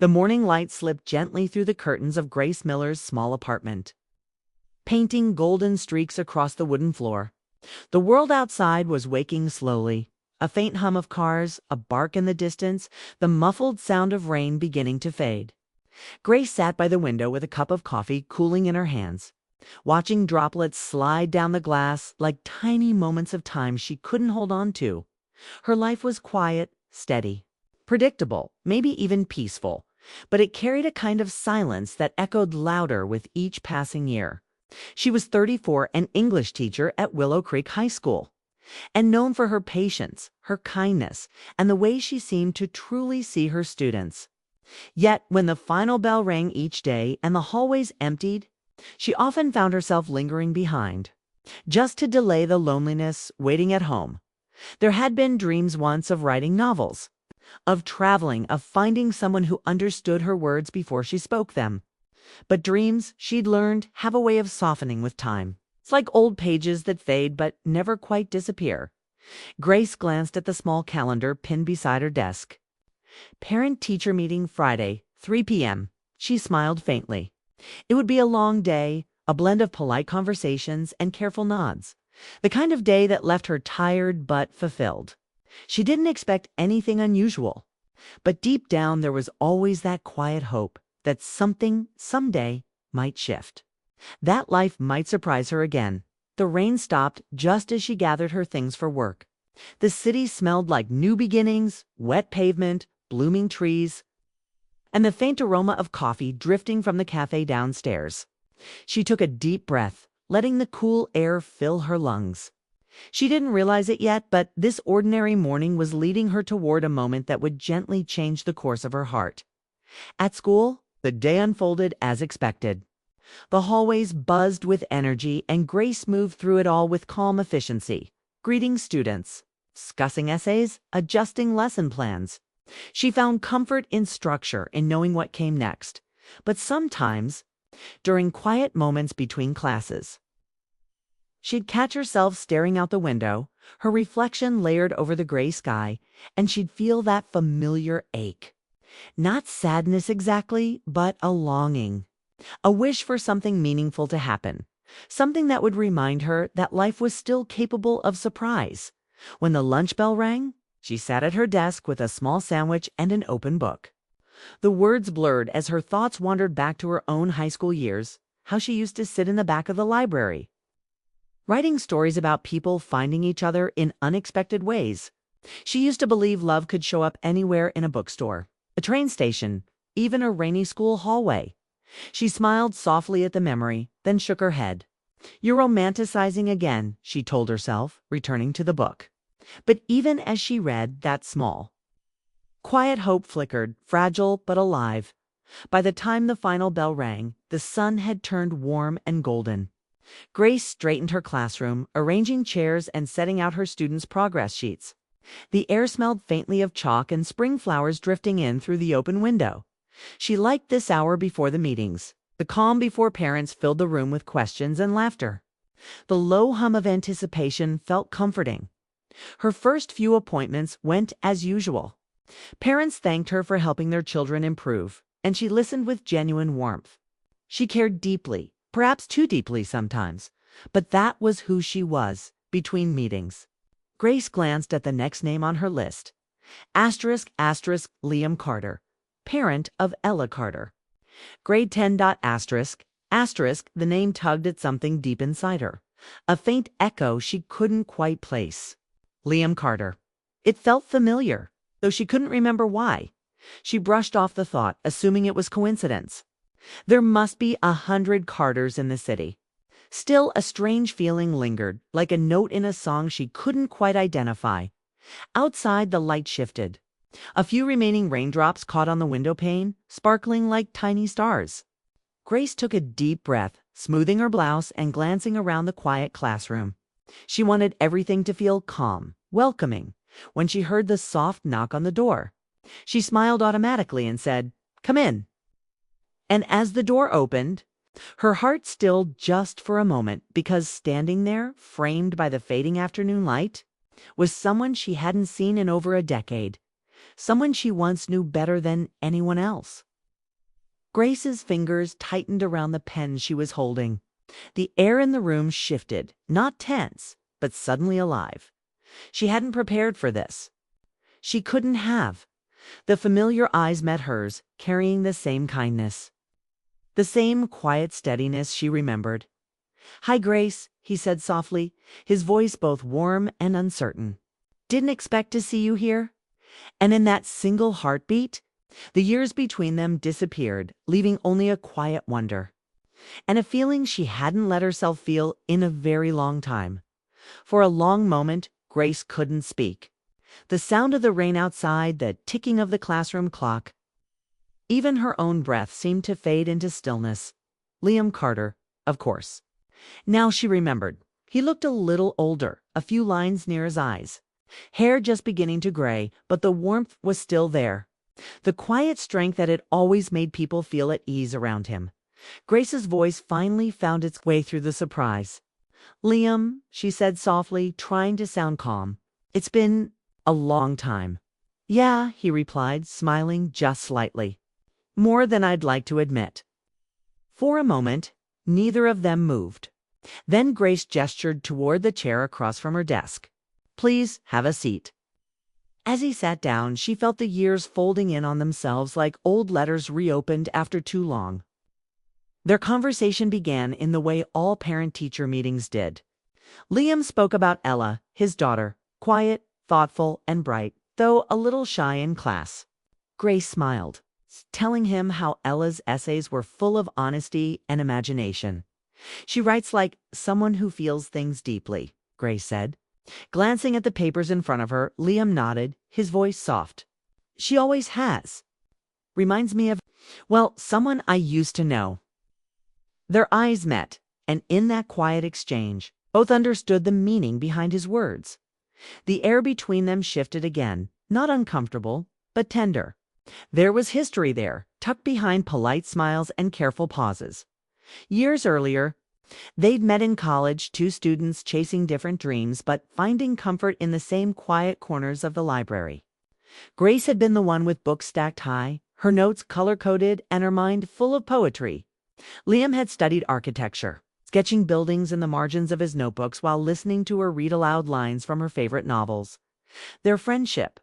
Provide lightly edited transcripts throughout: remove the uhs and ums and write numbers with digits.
The morning light slipped gently through the curtains of Grace Miller's small apartment, painting golden streaks across the wooden floor. The world outside was waking slowly. A faint hum of cars, a bark in the distance, the muffled sound of rain beginning to fade. Grace sat by the window with a cup of coffee cooling in her hands, watching droplets slide down the glass like tiny moments of time she couldn't hold on to. Her life was quiet, steady, predictable, maybe even peaceful, but it carried a kind of silence that echoed louder with each passing year. She was 34, an English teacher at Willow Creek High School, and known for her patience, her kindness, and the way she seemed to truly see her students. Yet, when the final bell rang each day and the hallways emptied, she often found herself lingering behind, just to delay the loneliness waiting at home. There had been dreams once of writing novels, of traveling, of finding someone who understood her words before she spoke them. But dreams, she'd learned, have a way of softening with time. It's like old pages that fade but never quite disappear. Grace glanced at the small calendar pinned beside her desk. Parent-teacher meeting Friday, 3 p.m. She smiled faintly. It would be a long day, a blend of polite conversations and careful nods. The kind of day that left her tired but fulfilled. She didn't expect anything unusual. But deep down there was always that quiet hope that something, someday, might shift. That life might surprise her again. The rain stopped just as she gathered her things for work. The city smelled like new beginnings, wet pavement, blooming trees, and the faint aroma of coffee drifting from the cafe downstairs. She took a deep breath, letting the cool air fill her lungs. She didn't realize it yet, but this ordinary morning was leading her toward a moment that would gently change the course of her heart. At school, the day unfolded as expected. The hallways buzzed with energy, and Grace moved through it all with calm efficiency, greeting students, discussing essays, adjusting lesson plans. She found comfort in structure, in knowing what came next. But sometimes, during quiet moments between classes, she'd catch herself staring out the window, her reflection layered over the gray sky, and she'd feel that familiar ache. Not sadness exactly, but a longing. A wish for something meaningful to happen. Something that would remind her that life was still capable of surprise. When the lunch bell rang, she sat at her desk with a small sandwich and an open book. The words blurred as her thoughts wandered back to her own high school years, how she used to sit in the back of the library, writing stories about people finding each other in unexpected ways. She used to believe love could show up anywhere in a bookstore, a train station, even a rainy school hallway. She smiled softly at the memory, then shook her head. "You're romanticizing again," she told herself, returning to the book. But even as she read, that small, quiet hope flickered, fragile but alive. By the time the final bell rang, the sun had turned warm and golden. Grace straightened her classroom, arranging chairs and setting out her students' progress sheets. The air smelled faintly of chalk and spring flowers drifting in through the open window. She liked this hour before the meetings. The calm before parents filled the room with questions and laughter. The low hum of anticipation felt comforting. Her first few appointments went as usual. Parents thanked her for helping their children improve, and she listened with genuine warmth. She cared deeply, perhaps too deeply sometimes, but that was who she was, between meetings. Grace glanced at the next name on her list. **** Liam Carter, parent of Ella Carter. Grade 10. The name tugged at something deep inside her, a faint echo she couldn't quite place. Liam Carter. It felt familiar, though she couldn't remember why. She brushed off the thought, assuming it was coincidence. There must be 100 Carters in the city. Still, a strange feeling lingered, like a note in a song she couldn't quite identify. Outside, the light shifted. A few remaining raindrops caught on the window pane, sparkling like tiny stars. Grace took a deep breath, smoothing her blouse and glancing around the quiet classroom. She wanted everything to feel calm, welcoming. When she heard the soft knock on the door, she smiled automatically and said, "Come in." And as the door opened, her heart stilled just for a moment, because standing there, framed by the fading afternoon light, was someone she hadn't seen in over a decade. Someone she once knew better than anyone else. Grace's fingers tightened around the pen she was holding. The air in the room shifted, not tense, but suddenly alive. She hadn't prepared for this. She couldn't have. The familiar eyes met hers, carrying the same kindness. The same quiet steadiness she remembered. "Hi, Grace," he said softly, his voice both warm and uncertain. "Didn't expect to see you here." And in that single heartbeat, the years between them disappeared, leaving only a quiet wonder. And a feeling she hadn't let herself feel in a very long time. For a long moment, Grace couldn't speak. The sound of the rain outside, the ticking of the classroom clock. Even her own breath seemed to fade into stillness. Liam Carter, of course. Now she remembered. He looked a little older, a few lines near his eyes. Hair just beginning to gray, but the warmth was still there. The quiet strength that had always made people feel at ease around him. Grace's voice finally found its way through the surprise. "Liam," she said softly, trying to sound calm. "It's been a long time." "Yeah," he replied, smiling just slightly. "More than I'd like to admit." For a moment, neither of them moved. Then Grace gestured toward the chair across from her desk. "Please have a seat." As he sat down, she felt the years folding in on themselves like old letters reopened after too long. Their conversation began in the way all parent-teacher meetings did. Liam spoke about Ella, his daughter, quiet, thoughtful, and bright, though a little shy in class. Grace smiled, telling him how Ella's essays were full of honesty and imagination. "She writes like someone who feels things deeply," Grace said. Glancing at the papers in front of her, Liam nodded, his voice soft. "She always has. Reminds me of, well, someone I used to know." Their eyes met, and in that quiet exchange, both understood the meaning behind his words. The air between them shifted again, not uncomfortable, but tender. There was history there, tucked behind polite smiles and careful pauses. Years earlier, they'd met in college, two students chasing different dreams but finding comfort in the same quiet corners of the library. Grace had been the one with books stacked high, her notes color-coded and her mind full of poetry. Liam had studied architecture, sketching buildings in the margins of his notebooks while listening to her read aloud lines from her favorite novels. Their friendship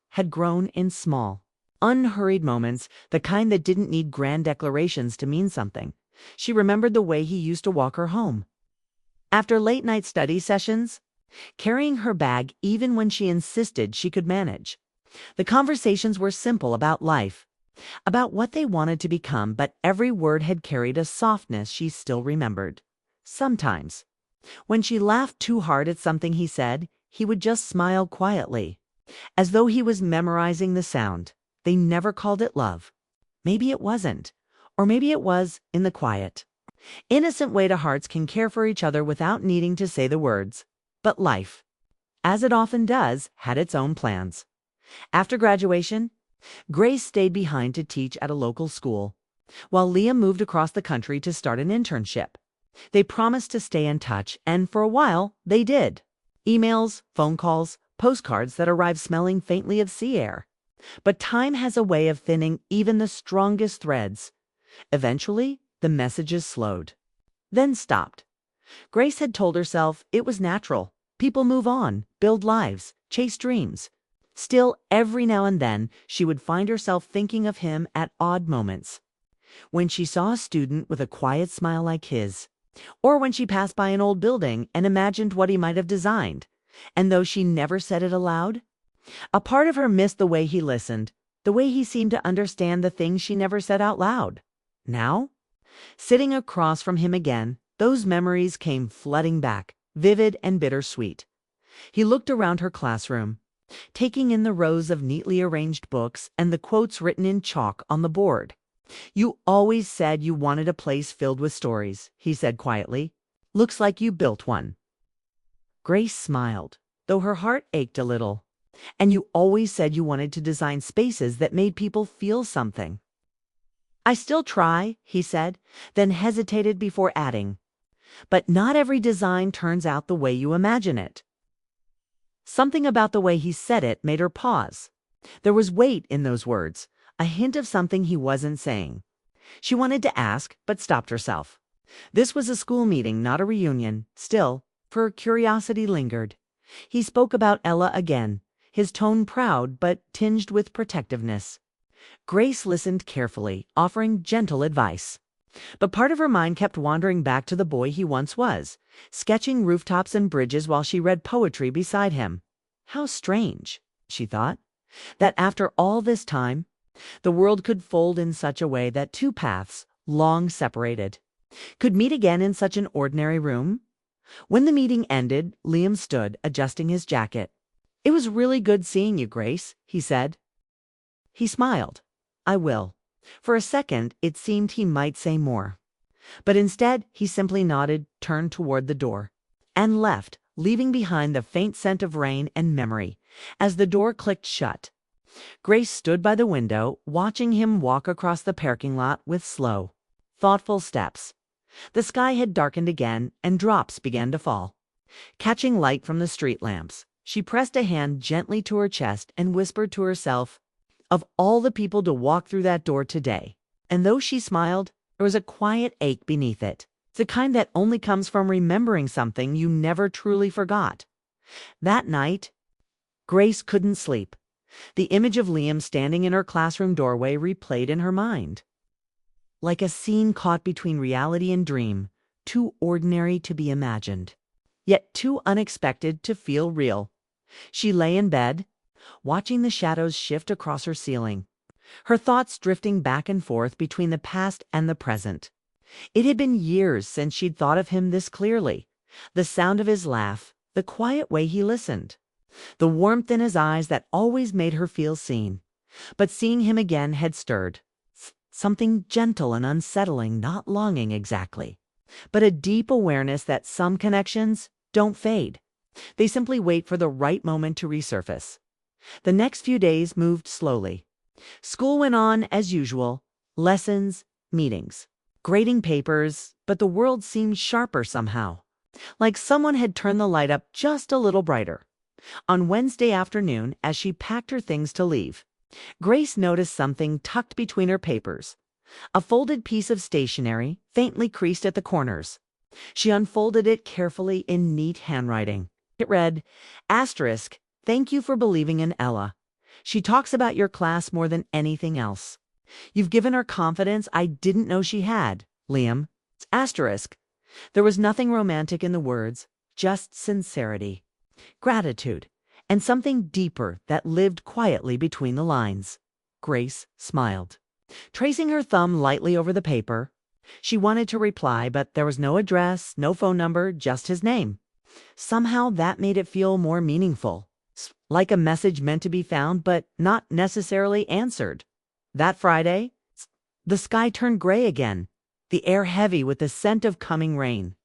had grown in small, unhurried moments, the kind that didn't need grand declarations to mean something. She remembered the way he used to walk her home. After late-night study sessions, carrying her bag even when she insisted she could manage. The conversations were simple about life, about what they wanted to become, but every word had carried a softness she still remembered. Sometimes, when she laughed too hard at something he said, he would just smile quietly, as though he was memorizing the sound. They never called it love. Maybe it wasn't. Or maybe it was, in the quiet, innocent way to hearts can care for each other without needing to say the words. But life, as it often does, had its own plans. After graduation, Grace stayed behind to teach at a local school, while Liam moved across the country to start an internship. They promised to stay in touch, and for a while, they did. Emails, phone calls, postcards that arrived smelling faintly of sea air. But time has a way of thinning even the strongest threads. Eventually, the messages slowed, then stopped. Grace had told herself it was natural. People move on, build lives, chase dreams. Still, every now and then, she would find herself thinking of him at odd moments. When she saw a student with a quiet smile like his, or when she passed by an old building and imagined what he might have designed. And though she never said it aloud, a part of her missed the way he listened, the way he seemed to understand the things she never said out loud. Now, sitting across from him again, those memories came flooding back, vivid and bittersweet. He looked around her classroom, taking in the rows of neatly arranged books and the quotes written in chalk on the board. "You always said you wanted a place filled with stories," he said quietly. "Looks like you built one." Grace smiled, though her heart ached a little. "And you always said you wanted to design spaces that made people feel something." "I still try," he said, then hesitated before adding, "but not every design turns out the way you imagine it." Something about the way he said it made her pause. There was weight in those words, a hint of something he wasn't saying. She wanted to ask, but stopped herself. This was a school meeting, not a reunion. Still, her curiosity lingered. He spoke about Ella again, his tone proud but tinged with protectiveness. Grace listened carefully, offering gentle advice. But part of her mind kept wandering back to the boy he once was, sketching rooftops and bridges while she read poetry beside him. How strange, she thought, that after all this time, the world could fold in such a way that two paths, long separated, could meet again in such an ordinary room. When the meeting ended, Liam stood, adjusting his jacket. "It was really good seeing you, Grace," he said. He smiled. "I will." For a second, it seemed he might say more. But instead, he simply nodded, turned toward the door, and left, leaving behind the faint scent of rain and memory. As the door clicked shut, Grace stood by the window, watching him walk across the parking lot with slow, thoughtful steps. The sky had darkened again, and drops began to fall. Catching light from the street lamps, she pressed a hand gently to her chest and whispered to herself, "Of all the people to walk through that door today." And though she smiled, there was a quiet ache beneath it, the kind that only comes from remembering something you never truly forgot. That night, Grace couldn't sleep. The image of Liam standing in her classroom doorway replayed in her mind. Like a scene caught between reality and dream, too ordinary to be imagined, yet too unexpected to feel real. She lay in bed, watching the shadows shift across her ceiling, her thoughts drifting back and forth between the past and the present. It had been years since she'd thought of him this clearly. The sound of his laugh, the quiet way he listened, the warmth in his eyes that always made her feel seen. But seeing him again had stirred something gentle and unsettling, not longing exactly, but a deep awareness that some connections don't fade. They simply wait for the right moment to resurface. The next few days moved slowly. School went on as usual, lessons, meetings, grading papers, but the world seemed sharper somehow, like someone had turned the light up just a little brighter. On Wednesday afternoon, as she packed her things to leave, Grace noticed something tucked between her papers, a folded piece of stationery, faintly creased at the corners. She unfolded it carefully in neat handwriting. It read, "Asterisk, thank you for believing in Ella. She talks about your class more than anything else. You've given her confidence I didn't know she had, Liam." Asterisk. There was nothing romantic in the words, just sincerity, gratitude, and something deeper that lived quietly between the lines. Grace smiled. Tracing her thumb lightly over the paper, she wanted to reply, but there was no address, no phone number, just his name. Somehow that made it feel more meaningful, like a message meant to be found but not necessarily answered. That Friday, the sky turned gray again, the air heavy with the scent of coming rain.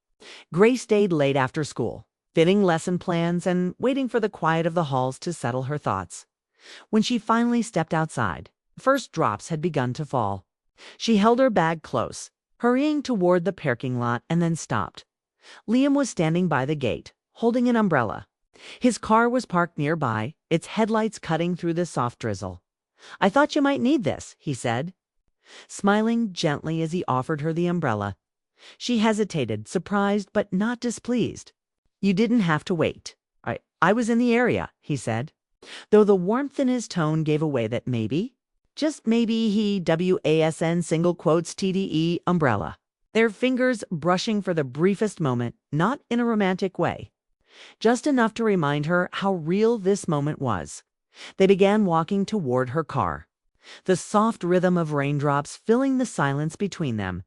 Grace stayed late after school, fitting lesson plans and waiting for the quiet of the halls to settle her thoughts. When she finally stepped outside, the first drops had begun to fall. She held her bag close, hurrying toward the parking lot, and then stopped. Liam was standing by the gate, holding an umbrella. His car was parked nearby, its headlights cutting through the soft drizzle. "I thought you might need this," he said, smiling gently as he offered her the umbrella. She hesitated, surprised but not displeased. "You didn't have to wait. I was in the area," he said, though the warmth in his tone gave away that maybe, just maybe, he WASN single quotes TDE umbrella. Their fingers brushing for the briefest moment, not in a romantic way, just enough to remind her how real this moment was. They began walking toward her car, the soft rhythm of raindrops filling the silence between them.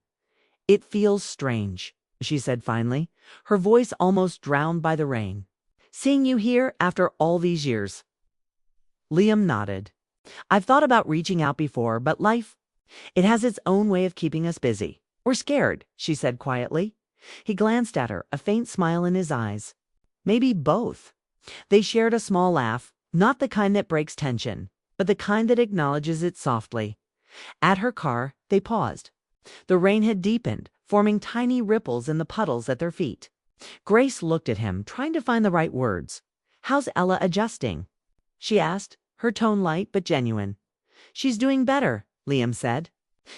"It feels strange," she said finally, her voice almost drowned by the rain. "Seeing you here after all these years." Liam nodded. "I've thought about reaching out before, but life, it has its own way of keeping us busy. Or scared," she said quietly. He glanced at her, a faint smile in his eyes. Maybe both. They shared a small laugh, not the kind that breaks tension, but the kind that acknowledges it softly. At her car, they paused. The rain had deepened, forming tiny ripples in the puddles at their feet. Grace looked at him, trying to find the right words. "How's Ella adjusting?" she asked, her tone light but genuine. "She's doing better," Liam said.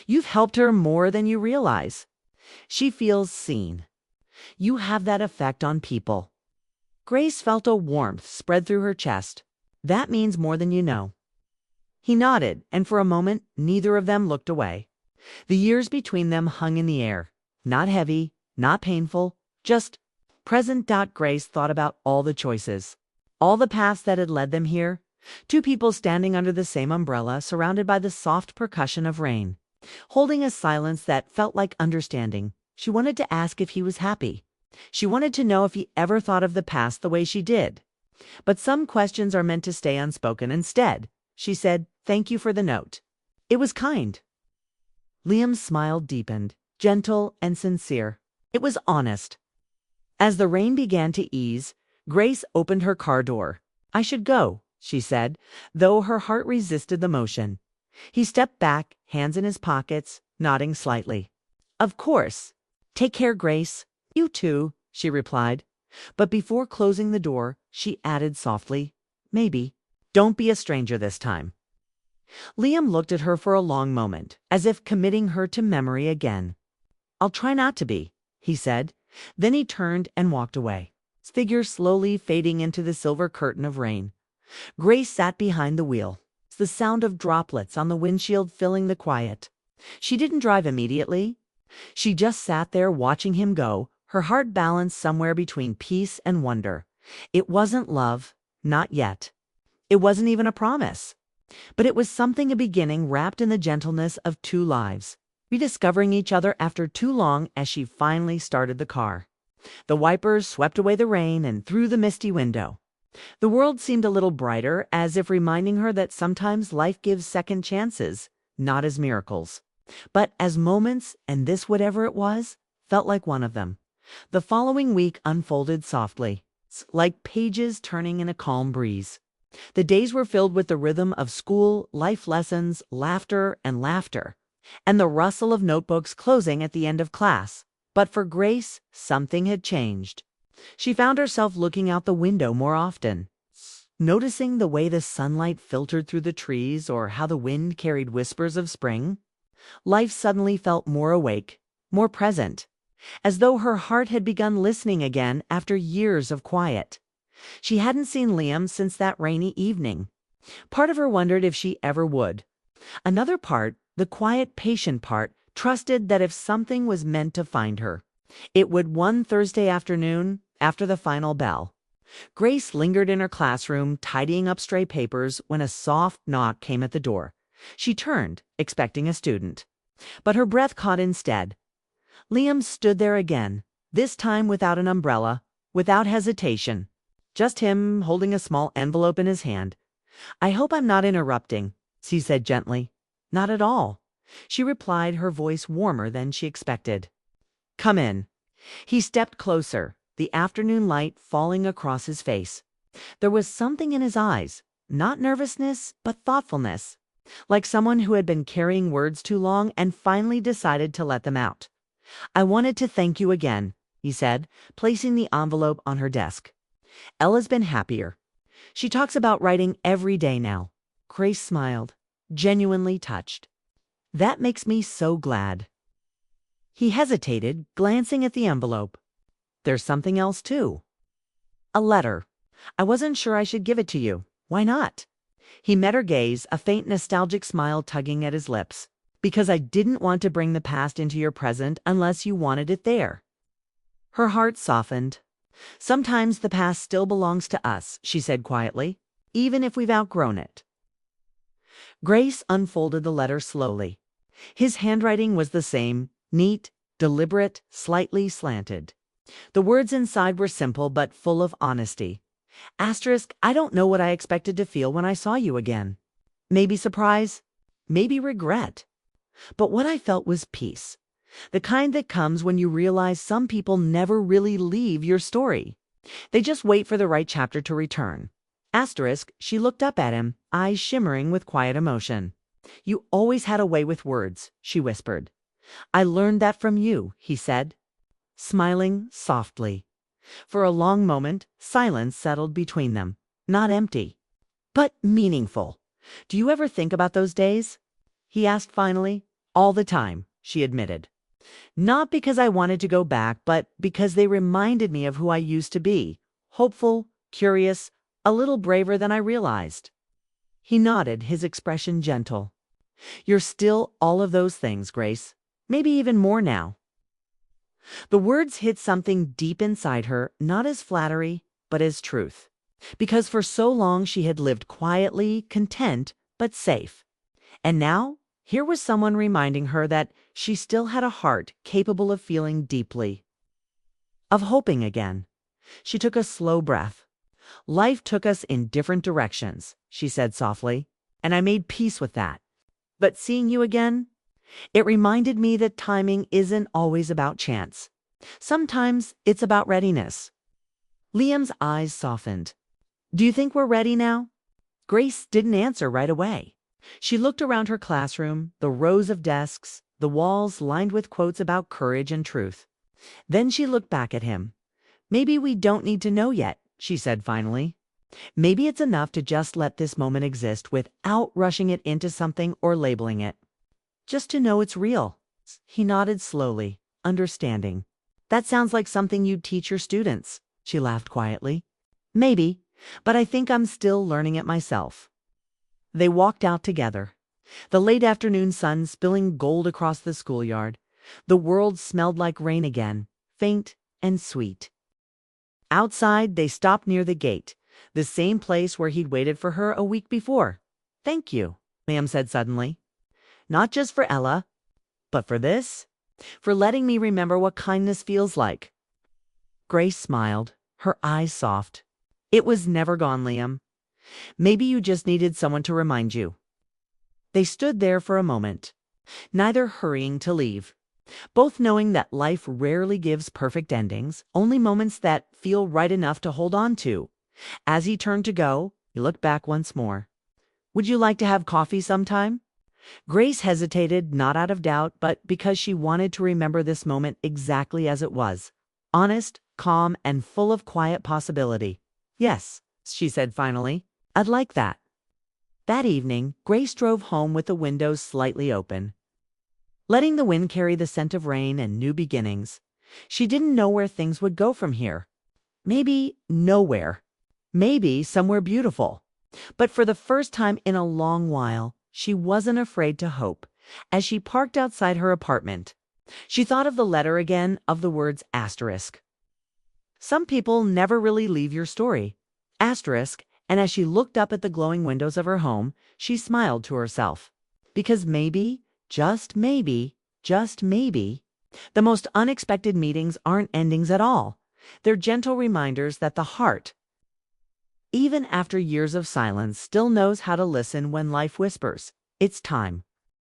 You've helped her more than you realize. She feels seen. You have that effect on people." Grace felt a warmth spread through her chest. "That means more than you know." He nodded, and for a moment, neither of them looked away. The years between them hung in the air. Not heavy, not painful, just present. Grace thought about all the choices, all the paths that had led them here. Two people standing under the same umbrella, surrounded by the soft percussion of rain, holding a silence that felt like understanding. She wanted to ask if he was happy. She wanted to know if he ever thought of the past the way she did. But some questions are meant to stay unspoken. Instead, she said, "Thank you for the note. It was kind." Liam's smile deepened, gentle and sincere. It was honest. As the rain began to ease, Grace opened her car door. "I should go," she said, though her heart resisted the motion. He stepped back, hands in his pockets, nodding slightly. "Of course. Take care, Grace." "You too," she replied. But before closing the door, she added softly, "Maybe. Don't be a stranger this time." Liam looked at her for a long moment, as if committing her to memory again. "I'll try not to be," he said. Then he turned and walked away, his figure slowly fading into the silver curtain of rain. Grace sat behind the wheel, the sound of droplets on the windshield filling the quiet. She didn't drive immediately. She just sat there watching him go, her heart balanced somewhere between peace and wonder. It wasn't love, not yet. It wasn't even a promise. But it was something, a beginning wrapped in the gentleness of two lives, rediscovering each other after too long. As she finally started the car, the wipers swept away the rain, and through the misty window, the world seemed a little brighter, as if reminding her that sometimes life gives second chances, not as miracles, but as moments, and this, whatever it was, felt like one of them. The following week unfolded softly, like pages turning in a calm breeze. The days were filled with the rhythm of school, life lessons, laughter, and the rustle of notebooks closing at the end of class. But for Grace, something had changed. She found herself looking out the window more often, noticing the way the sunlight filtered through the trees or how the wind carried whispers of spring. Life suddenly felt more awake, more present, as though her heart had begun listening again after years of quiet. She hadn't seen Liam since that rainy evening. Part of her wondered if she ever would. Another part, the quiet, patient part, trusted that if something was meant to find her, it would. One Thursday afternoon, after the final bell, Grace lingered in her classroom, tidying up stray papers, when a soft knock came at the door. She turned, expecting a student, but her breath caught instead. Liam stood there again, this time without an umbrella, without hesitation. Just him, holding a small envelope in his hand. "I hope I'm not interrupting," he said gently. "Not at all," she replied, her voice warmer than she expected. "Come in." He stepped closer, the afternoon light falling across his face. There was something in his eyes, not nervousness, but thoughtfulness, like someone who had been carrying words too long and finally decided to let them out. "I wanted to thank you again," he said, placing the envelope on her desk. "Ella's been happier. She talks about writing every day now." Grace smiled, genuinely touched. "That makes me so glad." He hesitated, glancing at the envelope. "There's something else, too." "A letter. I wasn't sure I should give it to you. Why not?" He met her gaze, a faint nostalgic smile tugging at his lips. "Because I didn't want to bring the past into your present unless you wanted it there." Her heart softened. "Sometimes the past still belongs to us," she said quietly, "even if we've outgrown it." Grace unfolded the letter slowly. His handwriting was the same, neat, deliberate, slightly slanted. The words inside were simple but full of honesty. "I don't know what I expected to feel when I saw you again. Maybe surprise, maybe regret. But what I felt was peace. The kind that comes when you realize some people never really leave your story. They just wait for the right chapter to return." She looked up at him, eyes shimmering with quiet emotion. "You always had a way with words," she whispered. "I learned that from you," he said, smiling softly. For a long moment, silence settled between them, not empty, but meaningful. "Do you ever think about those days?" he asked finally. All the time, she admitted. Not because I wanted to go back, but because they reminded me of who I used to be. Hopeful, curious, a little braver than I realized. He nodded, his expression gentle. You're still all of those things, Grace. Maybe even more now. The words hit something deep inside her, not as flattery, but as truth. Because for so long she had lived quietly, content, but safe. And now, here was someone reminding her that she still had a heart capable of feeling deeply, of hoping again. She took a slow breath. Life took us in different directions, she said softly, and I made peace with that. But seeing you again, it reminded me that timing isn't always about chance. Sometimes it's about readiness. Liam's eyes softened. Do you think we're ready now? Grace didn't answer right away. She looked around her classroom, the rows of desks, the walls lined with quotes about courage and truth. Then she looked back at him. Maybe we don't need to know yet, she said finally. Maybe it's enough to just let this moment exist without rushing it into something or labeling it. Just to know it's real. He nodded slowly, understanding. That sounds like something you'd teach your students, she laughed quietly. Maybe, but I think I'm still learning it myself. They walked out together. The late afternoon sun spilling gold across the schoolyard. The world smelled like rain again, faint and sweet. Outside, they stopped near the gate, the same place where he'd waited for her a week before. Thank you, Liam said suddenly. Not just for Ella, but for this? For letting me remember what kindness feels like. Grace smiled, her eyes soft. It was never gone, Liam. Maybe you just needed someone to remind you. They stood there for a moment, neither hurrying to leave, both knowing that life rarely gives perfect endings, only moments that feel right enough to hold on to. As he turned to go, he looked back once more. Would you like to have coffee sometime? Grace hesitated, not out of doubt, but because she wanted to remember this moment exactly as it was. Honest, calm, and full of quiet possibility. Yes, she said finally. I'd like that. That evening, Grace drove home with the windows slightly open, letting the wind carry the scent of rain and new beginnings. She didn't know where things would go from here. Maybe nowhere. Maybe somewhere beautiful. But for the first time in a long while, she wasn't afraid to hope. As she parked outside her apartment, she thought of the letter again, of the words asterisk. Some people never really leave your story. Asterisk. And as she looked up at the glowing windows of her home, she smiled to herself. Because maybe, just maybe, the most unexpected meetings aren't endings at all. They're gentle reminders that the heart, even after years of silence, still knows how to listen when life whispers. It's time.